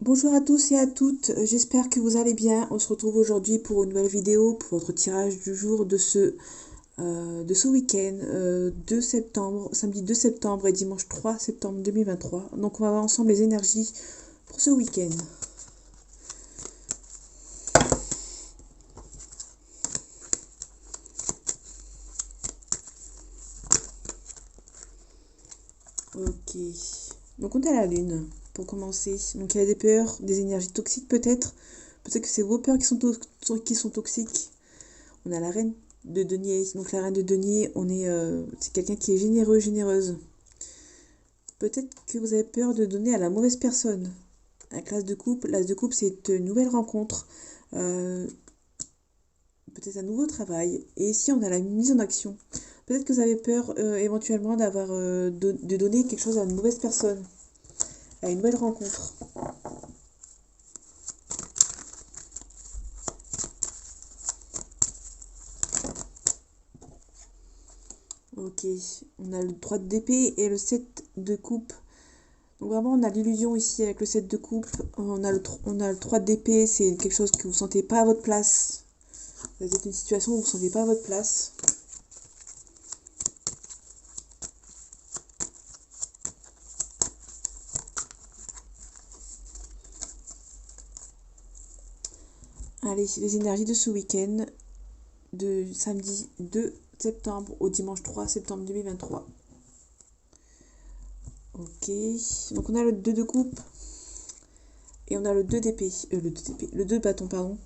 Bonjour à tous et à toutes, j'espère que vous allez bien. On se retrouve aujourd'hui pour une nouvelle vidéo, pour votre tirage du jour de ce week-end, 2 septembre, samedi 2 septembre et dimanche 3 septembre 2023. Donc on va voir ensemble les énergies pour ce week-end. Ok, donc on est à la lune pour commencer. Donc il y a des peurs, des énergies toxiques peut-être. Peut-être que c'est vos peurs qui sont toxiques. On a la reine de denier. Donc la reine de denier, c'est quelqu'un qui est généreux, généreuse. Peut-être que vous avez peur de donner à la mauvaise personne. Avec l'as de coupe, c'est une nouvelle rencontre, euh, peut-être un nouveau travail. Et ici, on a la mise en action. Peut-être que vous avez peur éventuellement de donner quelque chose à une mauvaise personne, à une nouvelle rencontre. Ok, on a le 3 d'épée et le 7 de coupe. Donc vraiment, on a l'illusion ici avec le 7 de coupe. On a le 3 d'épée, c'est quelque chose que vous ne sentez pas à votre place. Vous êtes une situation où vous ne sentez pas à votre place. Allez, les énergies de ce week-end, de samedi 2 septembre au dimanche 3 septembre 2023. Ok, donc on a le 2 de coupe et on a le 2 d'épée. Le 2 de bâton, pardon.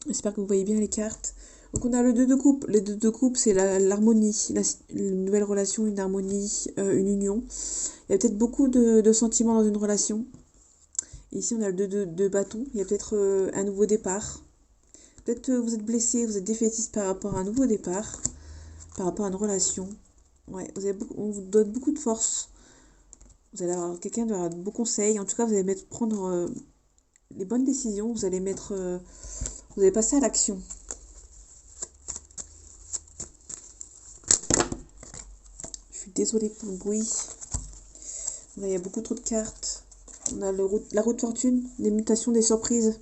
J'espère que vous voyez bien les cartes. Donc on a le 2 de coupe. Le 2 de coupe, c'est l'harmonie, une nouvelle relation, une harmonie, une union. Il y a peut-être beaucoup de sentiments dans une relation. Ici, on a le 2 de bâton. Il y a peut-être un nouveau départ. Peut-être que vous êtes blessé, vous êtes défaitiste par rapport à un nouveau départ, par rapport à une relation. Ouais, on vous donne beaucoup de force. Vous allez avoir quelqu'un qui aura de beaux conseils. En tout cas, vous allez prendre les bonnes décisions. Vous allez passer à l'action. Je suis désolée pour le bruit. Là, il y a beaucoup trop de cartes. On a la route fortune, les mutations, des surprises.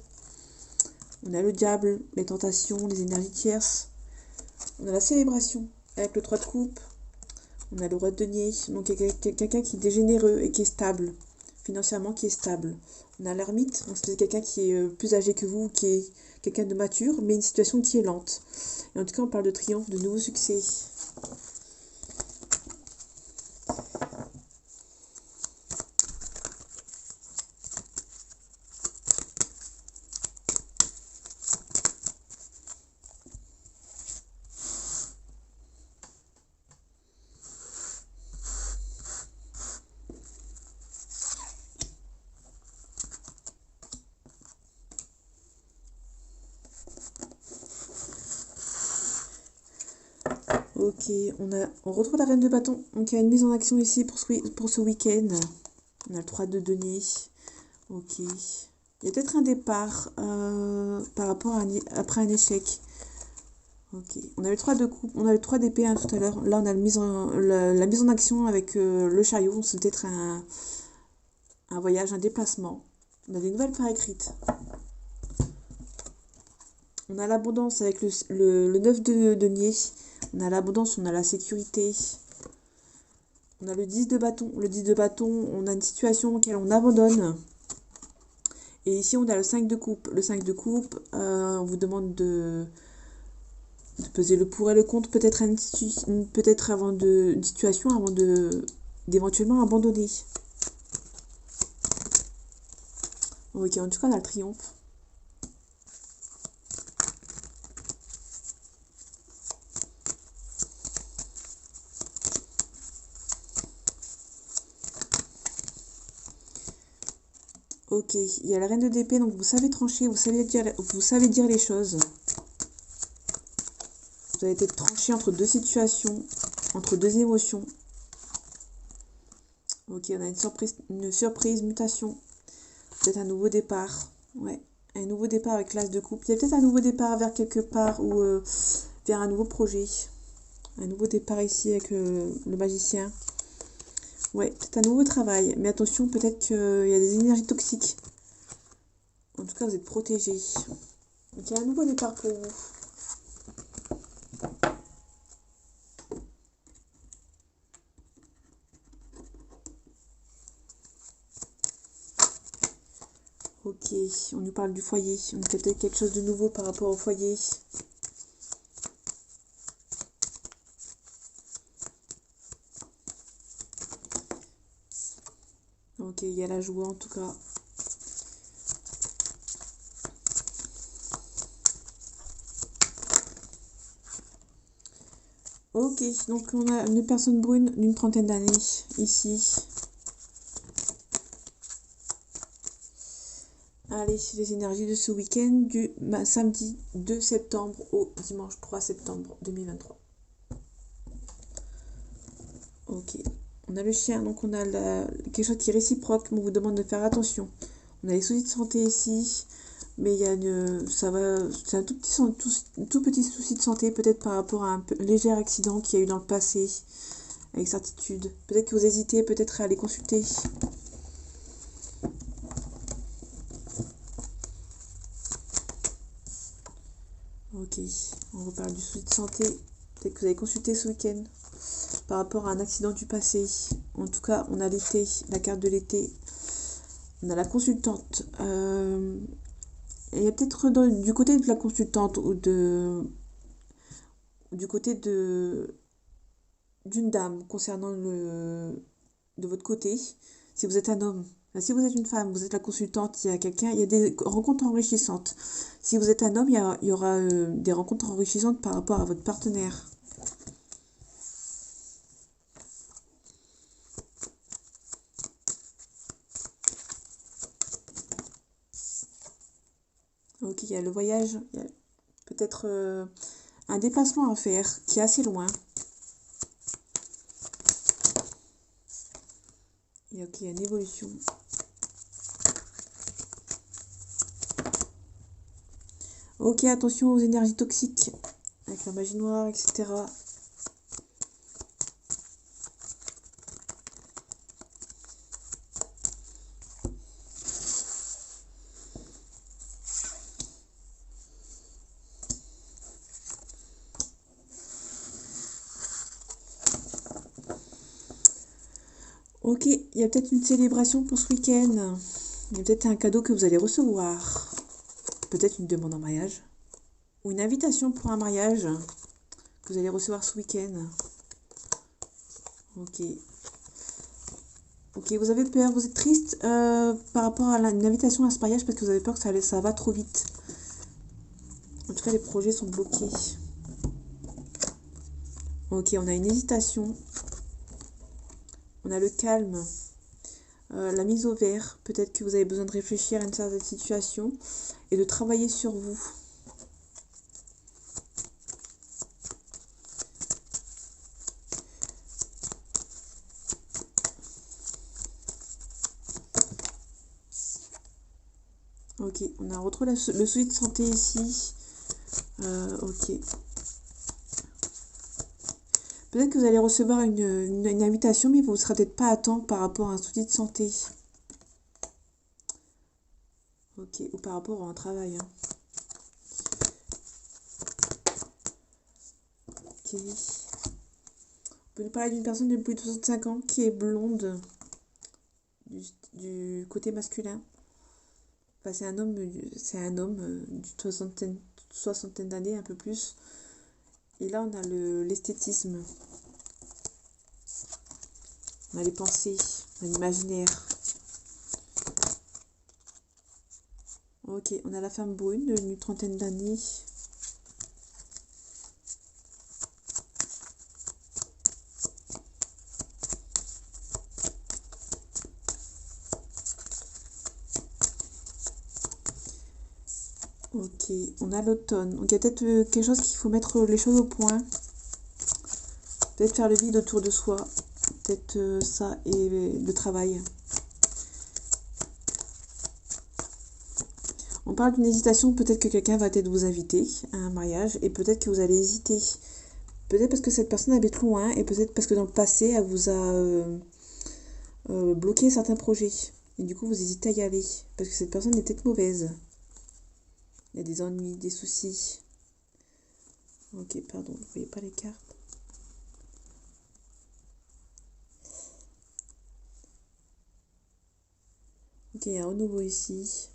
On a le diable, les tentations, les énergies tierces. On a la célébration avec le 3 de coupe. On a le roi de denier, donc quelqu'un qui est généreux et qui est stable, financièrement qui est stable. On a l'ermite, donc c'est quelqu'un qui est plus âgé que vous, qui est quelqu'un de mature, mais une situation qui est lente. Et en tout cas, on parle de triomphe, de nouveaux succès. Ok, on retrouve la reine de bâton. Donc il y a une mise en action ici pour ce week-end. On a le 3 de denier. Ok. Il y a peut-être un départ par rapport après un échec. Ok. On a le 3 de coupe, on a le 3 d'épée hein, tout à l'heure. Là, on a la mise en action avec le chariot. C'est peut-être un voyage, un déplacement. On a des nouvelles par écrites. On a l'abondance avec le 9 de denier. On a l'abondance, on a la sécurité. On a le 10 de bâton. Le 10 de bâton, on a une situation auquel on abandonne. Et ici, on a le 5 de coupe. Le 5 de coupe, on vous demande de peser le pour et le contre, peut-être avant une situation, avant d'éventuellement abandonner. Ok, en tout cas, on a le triomphe. Ok, il y a la reine d'épée, donc vous savez trancher, vous savez dire les choses. Vous avez été tranché entre deux situations, entre deux émotions. Ok, on a une surprise, mutation. Peut-être un nouveau départ. Ouais, un nouveau départ avec l'as de coupe. Il y a peut-être un nouveau départ vers quelque part ou vers un nouveau projet. Un nouveau départ ici avec le magicien. Ouais, c'est un nouveau travail. Mais attention, peut-être qu'il y a des énergies toxiques. tout cas, vous êtes protégé. Donc, il y a un nouveau départ pour vous. Ok, on nous parle du foyer. On a peut-être quelque chose de nouveau par rapport au foyer. Ok, il y a la joie en tout cas. Ok, donc on a une personne brune d'une trentaine d'années ici. Allez, les énergies de ce week-end du samedi 2 septembre au dimanche 3 septembre 2023. Ok, on a le chien, donc on a quelque chose qui est réciproque, mais on vous demande de faire attention. On a les soucis de santé ici, mais il y a c'est un tout petit souci de santé, peut-être par rapport à un léger accident qu'il y a eu dans le passé, avec certitude. Peut-être que vous hésitez, peut-être à aller consulter. Ok, on reparle du souci de santé. Peut-être que vous avez consulté ce week-end par rapport à un accident du passé. En tout cas, on a l'été, la carte de l'été. On a la consultante. Il y a peut-être du côté de la consultante ou du côté d'une dame concernant de votre côté. Si vous êtes un homme, si vous êtes une femme, vous êtes la consultante, il y a quelqu'un, il y a des rencontres enrichissantes. Si vous êtes un homme, il y aura des rencontres enrichissantes par rapport à votre partenaire. Ok, il y a le voyage, il y a peut-être un déplacement à faire qui est assez loin. Et ok, il y a une évolution. Ok, attention aux énergies toxiques, avec la magie noire, etc. Ok, il y a peut-être une célébration pour ce week-end. Il y a peut-être un cadeau que vous allez recevoir. Peut-être une demande en mariage. Ou une invitation pour un mariage que vous allez recevoir ce week-end. Ok. Ok, vous avez peur, vous êtes triste par rapport à une invitation à ce mariage parce que vous avez peur que ça va trop vite. En tout cas, les projets sont bloqués. Ok, on a une hésitation. On a le calme. La mise au vert. Peut-être que vous avez besoin de réfléchir à une certaine situation et de travailler sur vous. Ok, on a retrouvé le souci de santé ici. Ok. Peut-être que vous allez recevoir une invitation, mais vous ne serez peut-être pas à temps par rapport à un souci de santé. Ok, ou par rapport à un travail. Hein. Ok. On peut nous parler d'une personne de plus de 65 ans qui est blonde du côté masculin. Enfin, c'est un homme d'une soixantaine d'années, un peu plus. Et là, on a l'esthétisme. On a les pensées, on a l'imaginaire. Ok, on a la femme brune d'une trentaine d'années. Ok, on a l'automne. Donc il y a peut-être quelque chose qu'il faut mettre les choses au point. Peut-être faire le vide autour de soi. Peut-être ça et le travail. On parle d'une hésitation. Peut-être que quelqu'un va peut-être vous inviter à un mariage et peut-être que vous allez hésiter. Peut-être parce que cette personne habite loin et peut-être parce que dans le passé, elle vous a bloqué certains projets. Et du coup, vous hésitez à y aller parce que cette personne est peut-être mauvaise. Il y a des ennuis, des soucis. Ok, pardon, vous ne voyez pas les cartes. Ok, il y a un renouveau ici.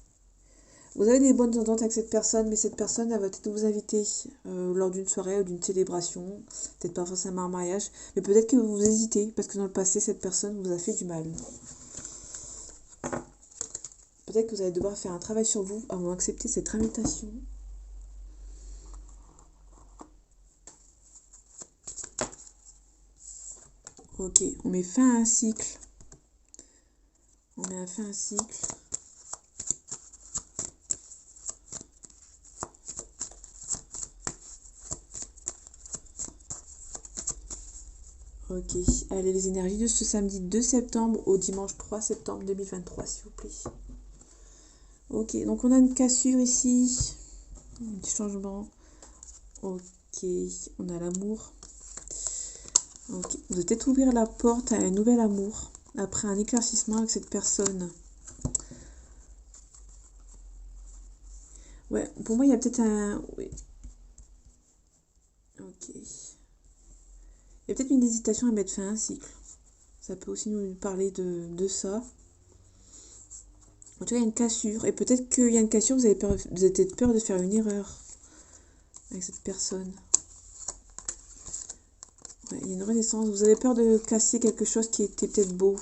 Vous avez des bonnes ententes avec cette personne, mais cette personne, elle va peut-être vous inviter lors d'une soirée ou d'une célébration. Peut-être pas forcément un mariage, mais peut-être que vous hésitez, parce que dans le passé, cette personne vous a fait du mal. Peut-être que vous allez devoir faire un travail sur vous avant d'accepter cette invitation. Ok, on met fin à un cycle. On met fin à un cycle. Ok, allez, les énergies de ce samedi 2 septembre au dimanche 3 septembre 2023, s'il vous plaît. Ok, donc on a une cassure ici. Un petit changement. Ok, on a l'amour. Ok, vous allez peut-être ouvrir la porte à un nouvel amour après un éclaircissement avec cette personne. Ouais, pour moi, il y a peut-être un... Oui. Ok. Il y a peut-être une hésitation à mettre fin à un cycle. Ça peut aussi nous parler de ça. En tout cas, il y a une cassure. Et peut-être qu'il y a une cassure, vous avez peut-être peur de faire une erreur avec cette personne. Ouais, il y a une renaissance. Vous avez peur de casser quelque chose qui était peut-être beau.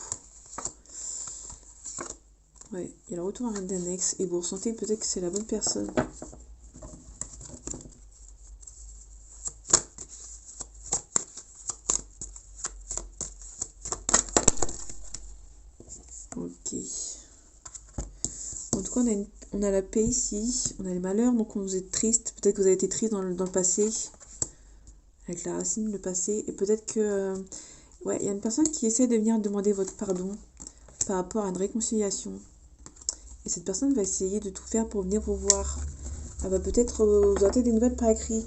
Ouais, il y a le retour à Reine d'Annexe. Et vous ressentez peut-être que c'est la bonne personne. Ok. En tout cas, on a la paix ici. On a les malheurs, donc on vous est triste. Peut-être que vous avez été triste dans le passé. Avec la racine, le passé. Et peut-être que... ouais, il y a une personne qui essaie de venir demander votre pardon par rapport à une réconciliation. Et cette personne va essayer de tout faire pour venir vous voir. Elle va peut-être vous donner des nouvelles par écrit.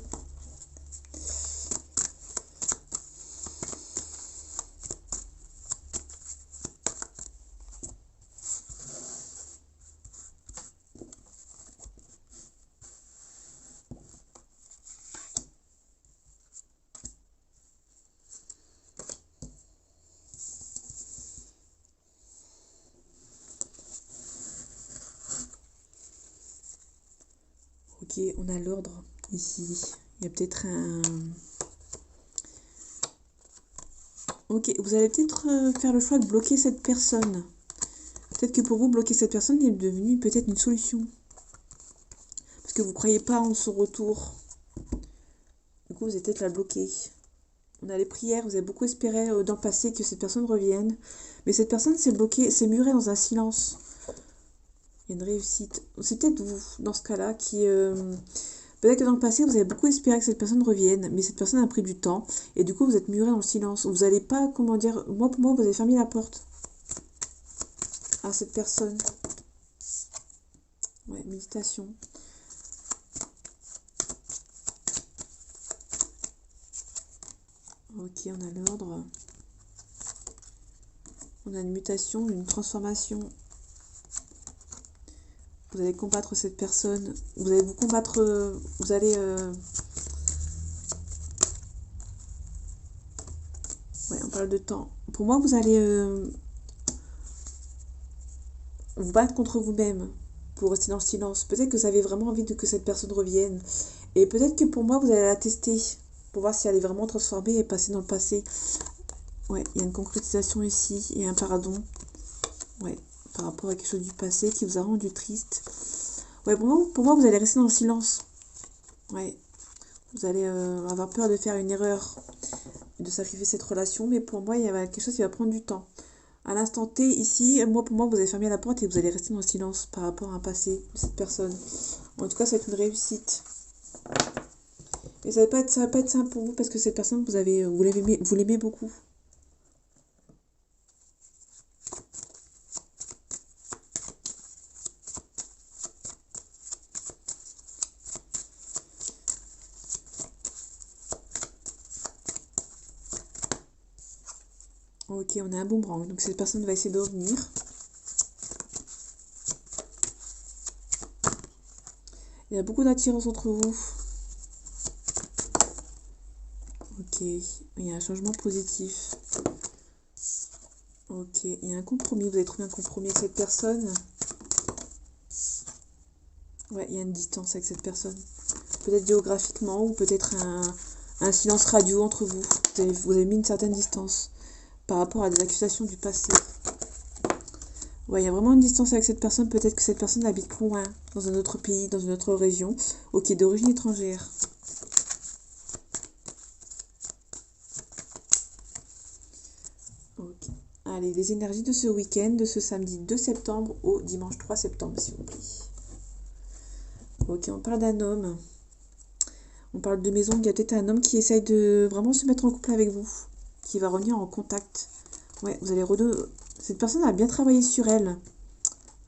Ok, on a l'ordre ici. Il y a peut-être un... Ok, vous allez peut-être faire le choix de bloquer cette personne. Peut-être que pour vous, bloquer cette personne est devenu peut-être une solution. Parce que vous ne croyez pas en son retour. Du coup, vous allez peut-être la bloquer. On a les prières, vous avez beaucoup espéré dans le passé que cette personne revienne. Mais cette personne s'est bloquée, s'est murée dans un silence. Il y a une réussite. C'est peut-être vous, dans ce cas-là, qui... peut-être que dans le passé, vous avez beaucoup espéré que cette personne revienne, mais cette personne a pris du temps, et du coup, vous êtes muré dans le silence. Vous n'allez pas, comment dire... Moi, pour moi, vous avez fermé la porte à cette personne. Ouais, méditation. Ok, on a l'ordre. On a une mutation, une transformation. Vous allez combattre cette personne. Vous allez vous combattre... vous allez... ouais, on parle de temps. Pour moi, vous allez vous battre contre vous-même pour rester dans le silence. Peut-être que vous avez vraiment envie que cette personne revienne. Et peut-être que pour moi, vous allez la tester pour voir si elle est vraiment transformée et passer dans le passé. Ouais, il y a une concrétisation ici et un pardon. Ouais, par rapport à quelque chose du passé qui vous a rendu triste. Ouais, pour moi, vous allez rester dans le silence. Ouais, vous allez avoir peur de faire une erreur, de sacrifier cette relation, mais pour moi, il y a quelque chose qui va prendre du temps. À l'instant T, ici, pour moi, vous allez fermer la porte et vous allez rester dans le silence par rapport à un passé de cette personne. En tout cas, ça va être une réussite. Mais ça va pas être simple pour vous parce que cette personne, vous l'aimez beaucoup. Ok, on a un boomerang, donc cette personne va essayer de revenir. Il y a beaucoup d'attirance entre vous. Ok, il y a un changement positif. Ok, il y a un compromis. Vous avez trouvé un compromis avec cette personne. Ouais, il y a une distance avec cette personne. Peut-être géographiquement ou peut-être un silence radio entre vous. Vous avez mis une certaine distance par rapport à des accusations du passé. Ouais, il y a vraiment une distance avec cette personne. Peut-être que cette personne habite loin, dans un autre pays, dans une autre région, ou qui est d'origine étrangère. Ok. Allez, les énergies de ce week-end, de ce samedi 2 septembre au dimanche 3 septembre, s'il vous plaît. Ok, on parle d'un homme. On parle de maison. Il y a peut-être un homme qui essaye de vraiment se mettre en couple avec vous, qui va revenir en contact. Ouais, vous allez cette personne a bien travaillé sur elle.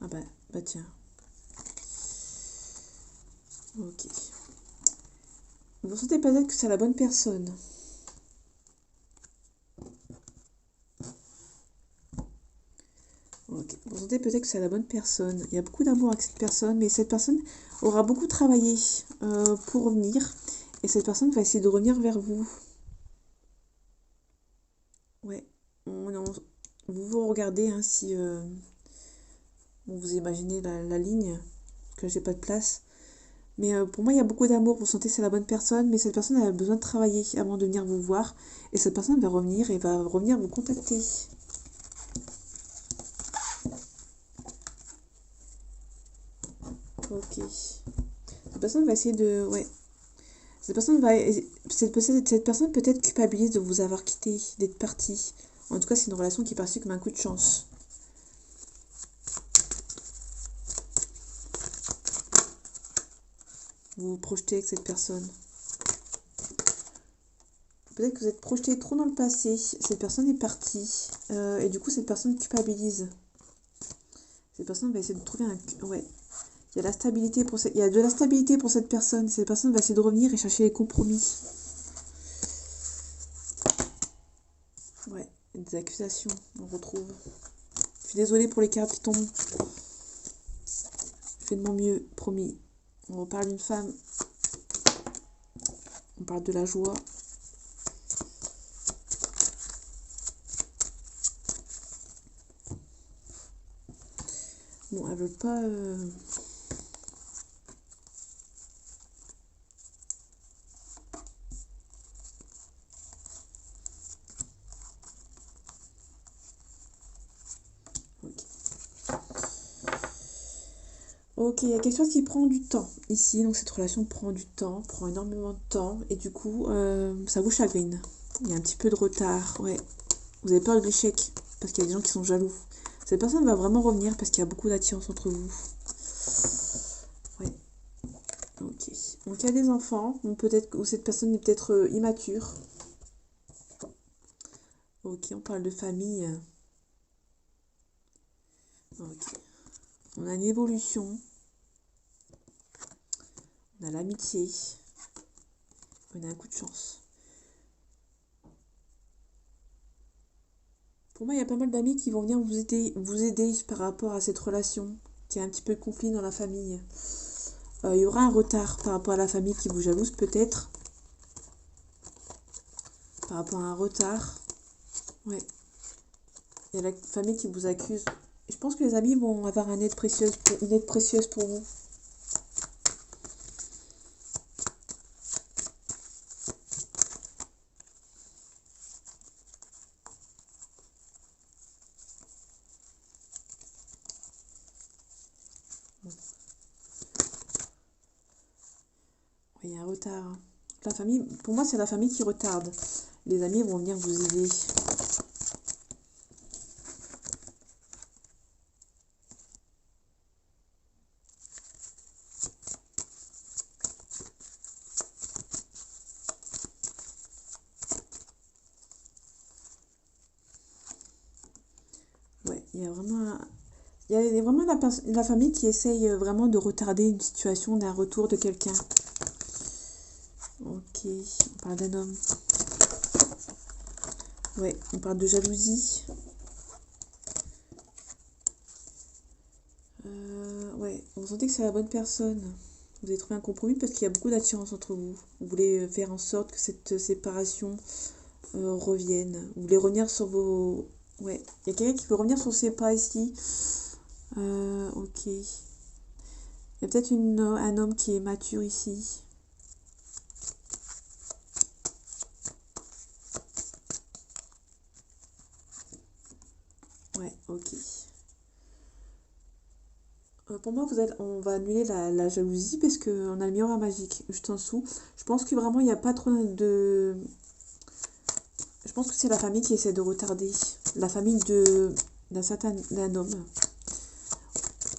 Ah bah tiens. Ok. Vous sentez peut-être que c'est la bonne personne. Ok. Vous sentez peut-être que c'est la bonne personne. Il y a beaucoup d'amour avec cette personne, mais cette personne aura beaucoup travaillé pour revenir. Et cette personne va essayer de revenir vers vous. Ouais. Vous regardez hein, si vous imaginez la ligne, parce que j'ai pas de place. Mais pour moi, il y a beaucoup d'amour. Vous sentez que c'est la bonne personne, mais cette personne a besoin de travailler avant de venir vous voir. Et cette personne va revenir et va revenir vous contacter. Ok. Cette personne va essayer de... Ouais. Cette personne peut-être culpabilise de vous avoir quitté, d'être parti. En tout cas, c'est une relation qui est perçue comme un coup de chance. Vous vous projetez avec cette personne. Peut-être que vous êtes projeté trop dans le passé. Cette personne est partie. Et du coup, cette personne culpabilise. Cette personne va essayer de trouver un... Ouais. Il y a de la stabilité pour cette personne. Cette personne va essayer de revenir et chercher les compromis. Ouais, des accusations, on retrouve. Je suis désolée pour les cartes qui tombent. Je fais de mon mieux, promis. On reparle d'une femme. On parle de la joie. Bon, elle veut pas... Ok, il y a quelque chose qui prend du temps ici. Donc cette relation prend du temps, prend énormément de temps. Et du coup, ça vous chagrine. Il y a un petit peu de retard, ouais. Vous avez peur de l'échec, parce qu'il y a des gens qui sont jaloux. Cette personne va vraiment revenir parce qu'il y a beaucoup d'attirance entre vous. Ouais. Ok. Donc il y a des enfants, ou cette personne est peut-être immature. Ok, on parle de famille. Ok. On a une évolution. On a l'amitié. On a un coup de chance. Pour moi, il y a pas mal d'amis qui vont venir vous aider par rapport à cette relation, qui a un petit peu de conflit dans la famille. Il y aura un retard par rapport à la famille qui vous jalouse peut-être. Par rapport à un retard. Ouais. Il y a la famille qui vous accuse. Je pense que les amis vont avoir une aide précieuse pour vous. Il y a un retard. La famille, pour moi, c'est la famille qui retarde. Les amis vont venir vous aider. Ouais, il y a vraiment la famille qui essaye vraiment de retarder une situation d'un retour de quelqu'un. Ok, on parle d'un homme. Ouais, on parle de jalousie. Ouais, vous sentez que c'est la bonne personne. Vous avez trouvé un compromis parce qu'il y a beaucoup d'attirance entre vous. Vous voulez faire en sorte que cette séparation revienne. Vous voulez revenir sur vos... Ouais, il y a quelqu'un qui veut revenir sur ses pas ici. Ok. Il y a peut-être un homme qui est mature ici. Ouais, ok. Pour moi, on va annuler la jalousie parce qu'on a le miroir magique juste en dessous. Je pense que vraiment, il n'y a pas trop de... Je pense que c'est la famille qui essaie de retarder. La famille d'un homme.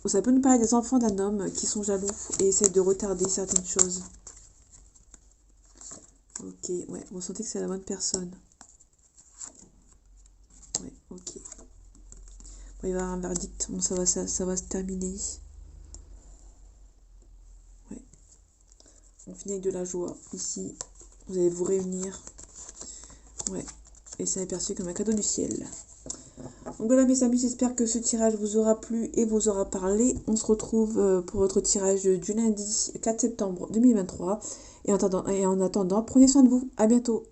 Ou ça peut nous parler des enfants d'un homme qui sont jaloux et essaient de retarder certaines choses. Ok, ouais, vous sentez que c'est la bonne personne. Ouais, ok. Bon, il va y avoir un verdict. Bon, ça va se terminer. Ouais. On finit avec de la joie. Ici, vous allez vous réunir. Ouais. Et ça est perçu comme un cadeau du ciel. Donc voilà mes amis, j'espère que ce tirage vous aura plu et vous aura parlé. On se retrouve pour votre tirage du lundi 4 septembre 2023. Et en attendant, prenez soin de vous. À bientôt.